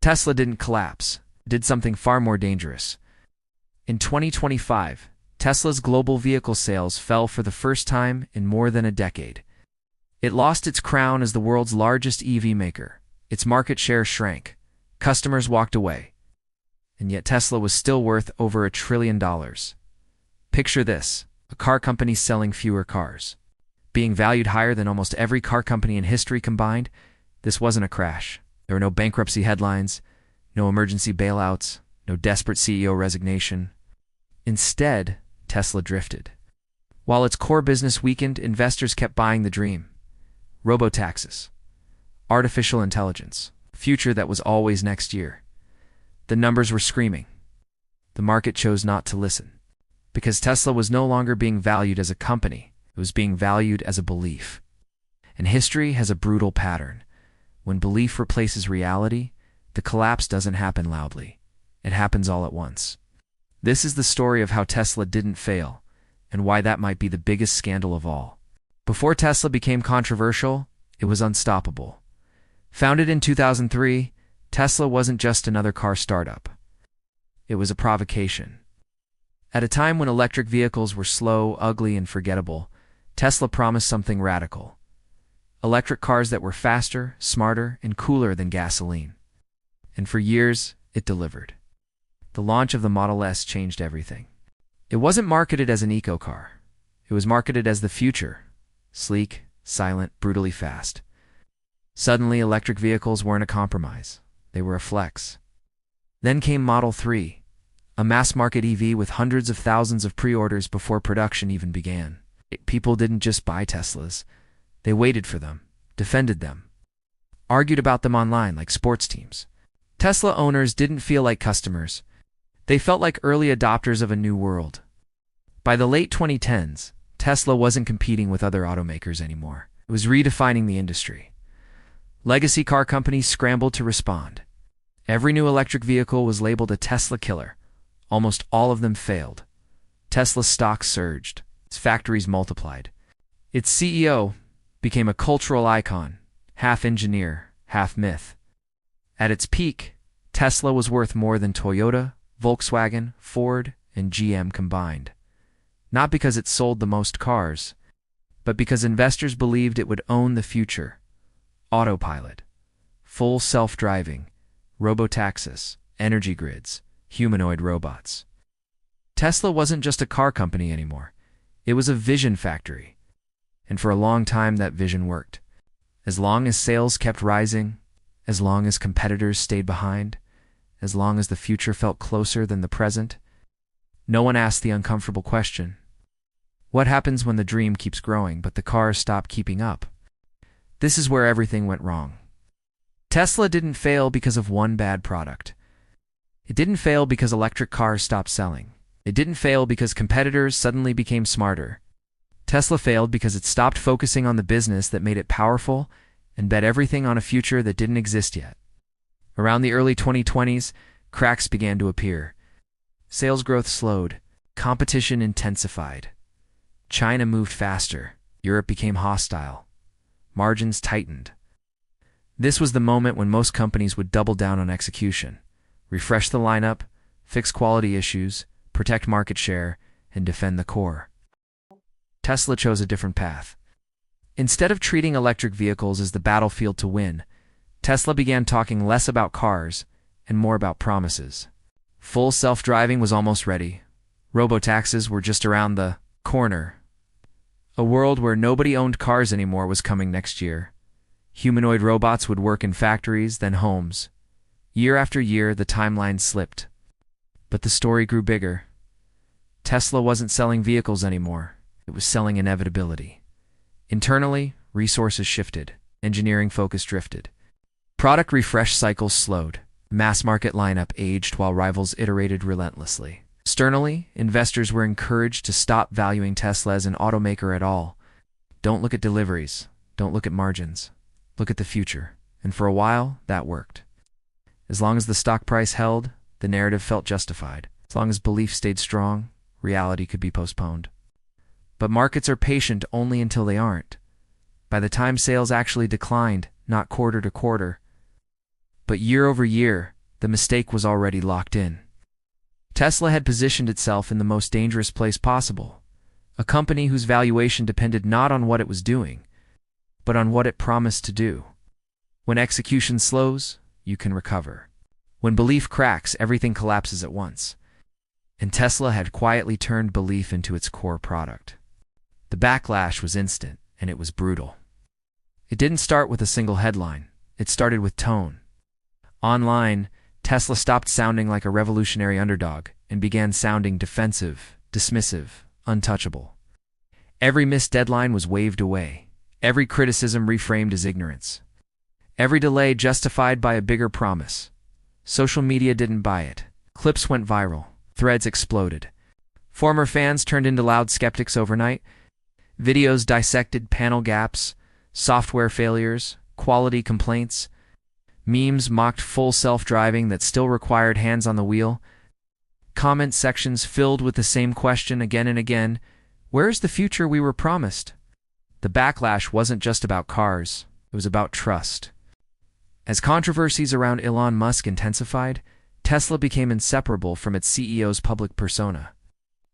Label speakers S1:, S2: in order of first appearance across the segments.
S1: Tesla didn't collapse, it did something far more dangerous. In 2025, Tesla's global vehicle sales fell for the first time in more than a decade. It lost its crown as the world's largest EV maker. Its market share shrank. Customers walked away. And yet Tesla was still worth over $1 trillion. Picture this, a car company selling fewer cars. Being valued higher than almost every car company in history combined, this wasn't a crash. There were no bankruptcy headlines, no emergency bailouts, no desperate CEO resignation. Instead, Tesla drifted. While its core business weakened, investors kept buying the dream. Robotaxis, artificial intelligence, a future that was always next year. The numbers were screaming. The market chose not to listen. Because Tesla was no longer being valued as a company, it was being valued as a belief. And history has a brutal pattern. When belief replaces reality, the collapse doesn't happen loudly. It happens all at once. This is the story of how Tesla didn't fail, and why that might be the biggest scandal of all. Before Tesla became controversial, it was unstoppable. Founded in 2003, Tesla wasn't just another car startup. It was a provocation. At a time when electric vehicles were slow, ugly, and forgettable, Tesla promised something radical. Electric cars that were faster, smarter, and cooler than gasoline. And for years, it delivered. The launch of the Model S changed everything. It wasn't marketed as an eco-car. It was marketed as the future. Sleek, silent, brutally fast. Suddenly, electric vehicles weren't a compromise. They were a flex. Then came Model 3, a mass-market EV with hundreds of thousands of pre-orders before production even began. People didn't just buy Teslas. They waited for them, defended them, argued about them online like sports teams. Tesla owners didn't feel like customers. They felt like early adopters of a new world. By the late 2010s, Tesla wasn't competing with other automakers anymore. It was redefining the industry. Legacy car companies scrambled to respond. Every new electric vehicle was labeled a Tesla killer. Almost all of them failed. Tesla's stock surged. Its factories multiplied. Its CEO became a cultural icon, half engineer, half myth. At its peak, Tesla was worth more than Toyota, Volkswagen, Ford, and GM combined. Not because it sold the most cars, but because investors believed it would own the future. Autopilot, full self-driving, robotaxis, energy grids, humanoid robots. Tesla wasn't just a car company anymore. It was a vision factory. And for a long time that vision worked. As long as sales kept rising, as long as competitors stayed behind, as long as the future felt closer than the present, no one asked the uncomfortable question. What happens when the dream keeps growing but the cars stop keeping up? This is where everything went wrong. Tesla didn't fail because of one bad product. It didn't fail because electric cars stopped selling. It didn't fail because competitors suddenly became smarter. Tesla failed because it stopped focusing on the business that made it powerful and bet everything on a future that didn't exist yet. Around the early 2020s, cracks began to appear. Sales growth slowed. Competition intensified. China moved faster. Europe became hostile. Margins tightened. This was the moment when most companies would double down on execution, refresh the lineup, fix quality issues, protect market share, and defend the core. Tesla chose a different path. Instead of treating electric vehicles as the battlefield to win, Tesla began talking less about cars and more about promises. Full self-driving was almost ready. Robotaxis were just around the corner. A world where nobody owned cars anymore was coming next year. Humanoid robots would work in factories, then homes. Year after year, the timeline slipped. But the story grew bigger. Tesla wasn't selling vehicles anymore. It was selling inevitability. Internally, resources shifted. Engineering focus drifted. Product refresh cycles slowed. Mass market lineup aged while rivals iterated relentlessly. Externally, investors were encouraged to stop valuing Tesla as an automaker at all. Don't look at deliveries. Don't look at margins. Look at the future. And for a while, that worked. As long as the stock price held, the narrative felt justified. As long as belief stayed strong, reality could be postponed. But markets are patient only until they aren't. By the time sales actually declined, not quarter to quarter, but year over year, the mistake was already locked in. Tesla had positioned itself in the most dangerous place possible, a company whose valuation depended not on what it was doing, but on what it promised to do. When execution slows, you can recover. When belief cracks, everything collapses at once. And Tesla had quietly turned belief into its core product. The backlash was instant, and it was brutal. It didn't start with a single headline. It started with tone. Online, Tesla stopped sounding like a revolutionary underdog and began sounding defensive, dismissive, untouchable. Every missed deadline was waved away. Every criticism reframed as ignorance. Every delay justified by a bigger promise. Social media didn't buy it. Clips went viral. Threads exploded. Former fans turned into loud skeptics overnight. Videos dissected panel gaps, software failures, quality complaints. Memes mocked full self-driving that still required hands on the wheel. Comment sections filled with the same question again and again: where's the future we were promised? The backlash wasn't just about cars, it was about trust. As controversies around Elon Musk intensified, Tesla became inseparable from its CEO's public persona.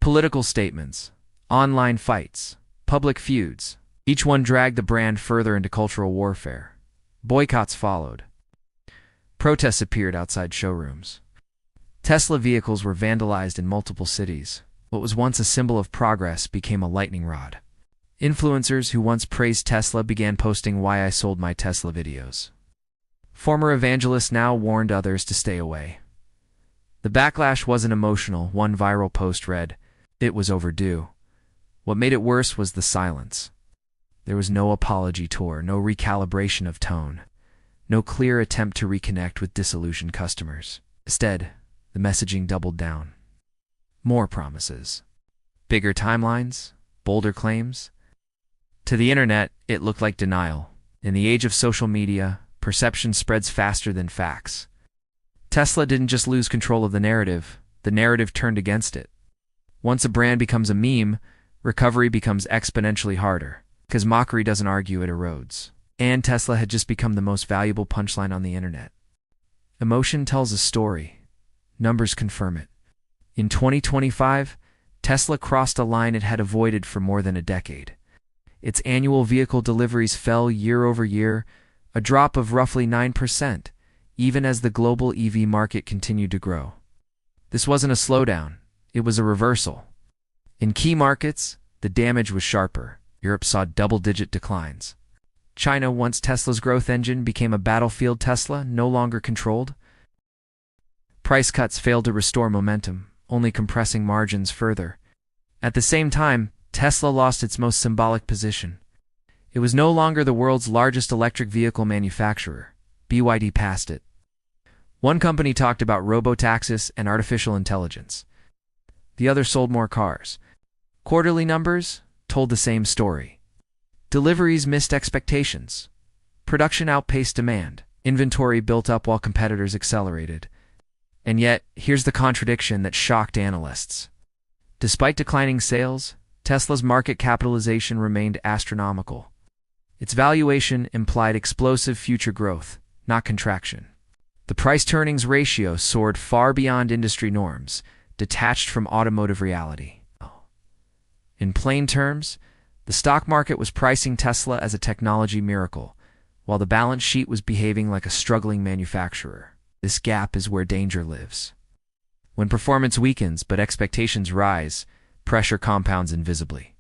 S1: Political statements, online fights, public feuds, each one dragged the brand further into cultural warfare. Boycotts followed. Protests appeared outside showrooms. Tesla vehicles were vandalized in multiple cities. What was once a symbol of progress became a lightning rod. Influencers who once praised Tesla began posting "Why I Sold My Tesla" videos. Former evangelists now warned others to stay away. The backlash wasn't emotional. One viral post read, "It was overdue." What made it worse was the silence. There was no apology tour, no recalibration of tone, no clear attempt to reconnect with disillusioned customers. Instead, the messaging doubled down. More promises. Bigger timelines, bolder claims. To the internet, it looked like denial. In the age of social media, perception spreads faster than facts. Tesla didn't just lose control of the narrative turned against it. Once a brand becomes a meme, recovery becomes exponentially harder, because mockery doesn't argue, it erodes. And Tesla had just become the most valuable punchline on the internet. Emotion tells a story. Numbers confirm it. In 2025, Tesla crossed a line it had avoided for more than a decade. Its annual vehicle deliveries fell year over year, a drop of roughly 9%, even as the global EV market continued to grow. This wasn't a slowdown, it was a reversal. In key markets, the damage was sharper. Europe saw double-digit declines. China, once Tesla's growth engine, became a battlefield Tesla no longer controlled. Price cuts failed to restore momentum, only compressing margins further. At the same time, Tesla lost its most symbolic position. It was no longer the world's largest electric vehicle manufacturer. BYD passed it. One company talked about robotaxis and artificial intelligence. The other sold more cars. Quarterly numbers told the same story. Deliveries missed expectations. Production outpaced demand. Inventory built up while competitors accelerated. And yet, here's the contradiction that shocked analysts. Despite declining sales, Tesla's market capitalization remained astronomical. Its valuation implied explosive future growth, not contraction. The price-to-earnings ratio soared far beyond industry norms, detached from automotive reality. In plain terms, the stock market was pricing Tesla as a technology miracle, while the balance sheet was behaving like a struggling manufacturer. This gap is where danger lives. When performance weakens but expectations rise, pressure compounds invisibly.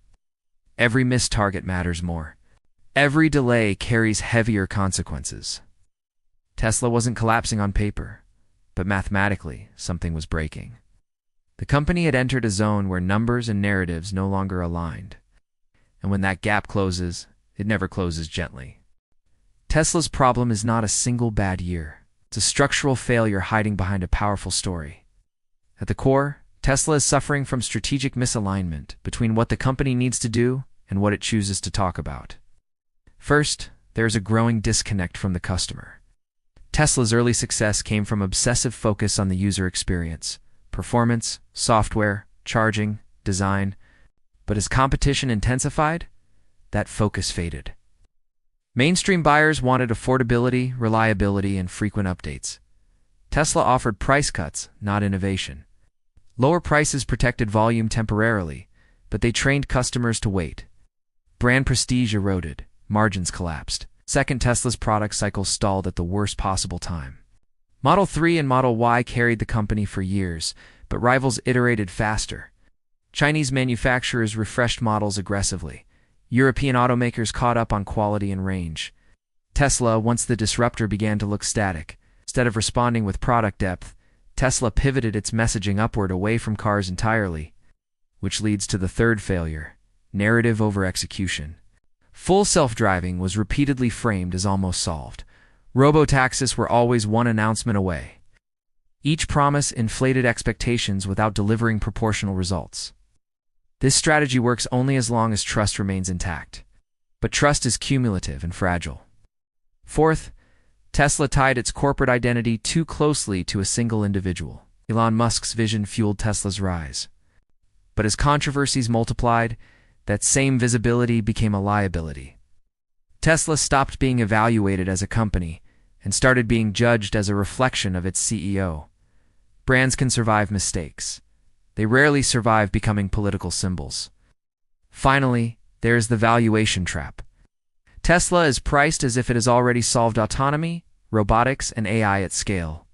S1: Every missed target matters more. Every delay carries heavier consequences. Tesla wasn't collapsing on paper, but mathematically, something was breaking. The company had entered a zone where numbers and narratives no longer aligned. And when that gap closes, it never closes gently. Tesla's problem is not a single bad year. It's a structural failure hiding behind a powerful story. At the core, Tesla is suffering from strategic misalignment between what the company needs to do and what it chooses to talk about. First, there is a growing disconnect from the customer. Tesla's early success came from obsessive focus on the user experience, performance, software, charging, design. But as competition intensified, that focus faded. Mainstream buyers wanted affordability, reliability, and frequent updates. Tesla offered price cuts, not innovation. Lower prices protected volume temporarily, but they trained customers to wait. Brand prestige eroded, margins collapsed. Second, Tesla's product cycle stalled at the worst possible time. Model 3 and Model Y carried the company for years, but rivals iterated faster. Chinese manufacturers refreshed models aggressively. European automakers caught up on quality and range. Tesla, once the disruptor, began to look static. Instead of responding with product depth, Tesla pivoted its messaging upward away from cars entirely, which leads to the third failure: narrative over execution. Full self-driving was repeatedly framed as almost solved. Robotaxis were always one announcement away. Each promise inflated expectations without delivering proportional results. This strategy works only as long as trust remains intact. But trust is cumulative and fragile. Fourth, Tesla tied its corporate identity too closely to a single individual. Elon Musk's vision fueled Tesla's rise. But as controversies multiplied, that same visibility became a liability. Tesla stopped being evaluated as a company and started being judged as a reflection of its CEO. Brands can survive mistakes. They rarely survive becoming political symbols. Finally, there is the valuation trap. Tesla is priced as if it has already solved autonomy, robotics, and AI at scale.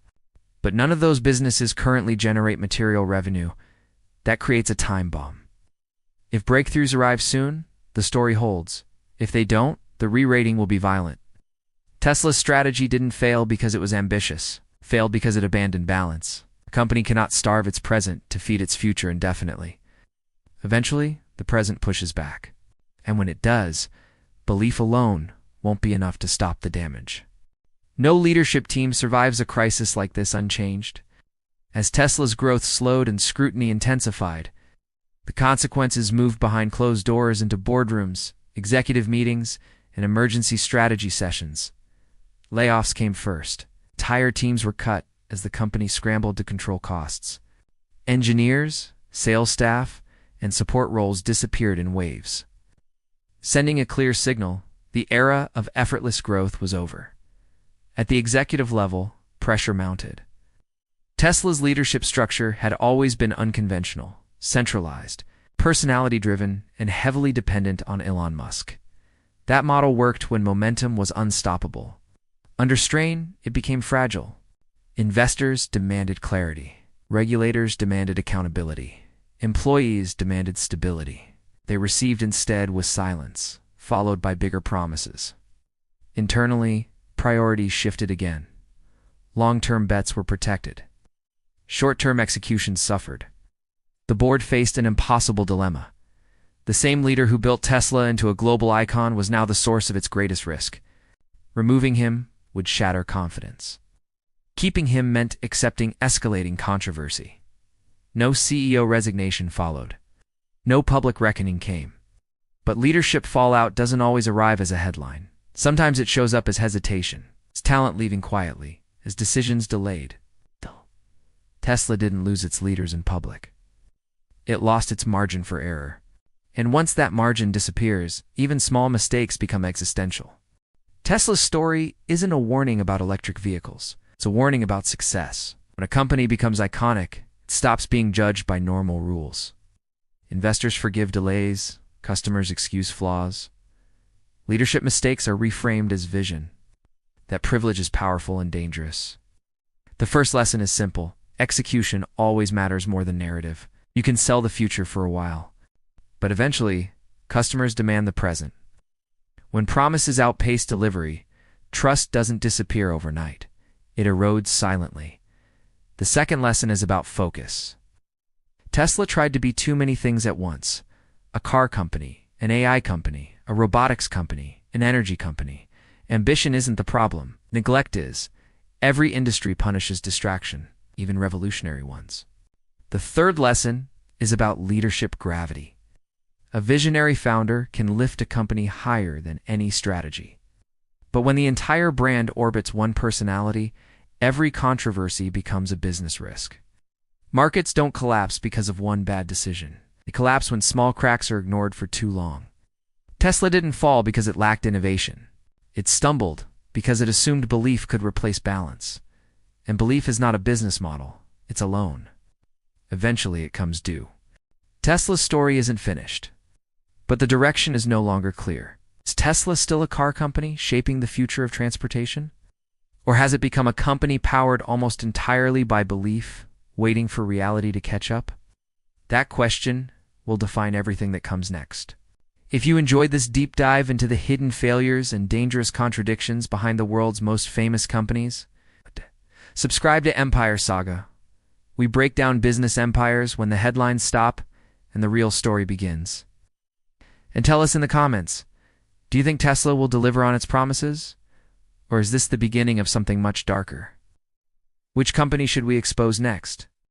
S1: But none of those businesses currently generate material revenue. That creates a time bomb. If breakthroughs arrive soon, the story holds. If they don't, the re-rating will be violent. Tesla's strategy didn't fail because it was ambitious, failed because it abandoned balance. A company cannot starve its present to feed its future indefinitely. Eventually, the present pushes back. And when it does, belief alone won't be enough to stop the damage. No leadership team survives a crisis like this unchanged. As Tesla's growth slowed and scrutiny intensified, the consequences moved behind closed doors into boardrooms, executive meetings, and emergency strategy sessions. Layoffs came first. Entire teams were cut as the company scrambled to control costs. Engineers, sales staff, and support roles disappeared in waves. Sending a clear signal, the era of effortless growth was over. At the executive level, pressure mounted. Tesla's leadership structure had always been unconventional, centralized, personality-driven, and heavily dependent on Elon Musk. That model worked when momentum was unstoppable. Under strain, it became fragile. Investors demanded clarity. Regulators demanded accountability. Employees demanded stability. They received instead with silence, followed by bigger promises. Internally, priorities shifted again. Long-term bets were protected. Short-term execution suffered. The board faced an impossible dilemma. The same leader who built Tesla into a global icon was now the source of its greatest risk. Removing him would shatter confidence. Keeping him meant accepting escalating controversy. No CEO resignation followed. No public reckoning came. But leadership fallout doesn't always arrive as a headline. Sometimes it shows up as hesitation, as talent leaving quietly, as decisions delayed. Tesla didn't lose its leaders in public. It lost its margin for error. And once that margin disappears, even small mistakes become existential. Tesla's story isn't a warning about electric vehicles. It's a warning about success. When a company becomes iconic, it stops being judged by normal rules. Investors forgive delays, customers excuse flaws. Leadership mistakes are reframed as vision. That privilege is powerful and dangerous. The first lesson is simple. Execution always matters more than narrative. You can sell the future for a while, but eventually, customers demand the present. When promises outpace delivery, trust doesn't disappear overnight. It erodes silently. The second lesson is about focus. Tesla tried to be too many things at once: a car company, an AI company, a robotics company, an energy company. Ambition isn't the problem. Neglect is. Every industry punishes distraction, even revolutionary ones. The third lesson is about leadership gravity. A visionary founder can lift a company higher than any strategy. But when the entire brand orbits one personality, every controversy becomes a business risk. Markets don't collapse because of one bad decision. They collapse when small cracks are ignored for too long. Tesla didn't fall because it lacked innovation. It stumbled because it assumed belief could replace balance. And belief is not a business model, it's a loan. Eventually it comes due. Tesla's story isn't finished, but the direction is no longer clear. Is Tesla still a car company shaping the future of transportation? Or has it become a company powered almost entirely by belief, waiting for reality to catch up? That question will define everything that comes next. If you enjoyed this deep dive into the hidden failures and dangerous contradictions behind the world's most famous companies, subscribe to Empire Saga. We break down business empires when the headlines stop and the real story begins. And tell us in the comments, do you think Tesla will deliver on its promises? Or is this the beginning of something much darker? Which company should we expose next?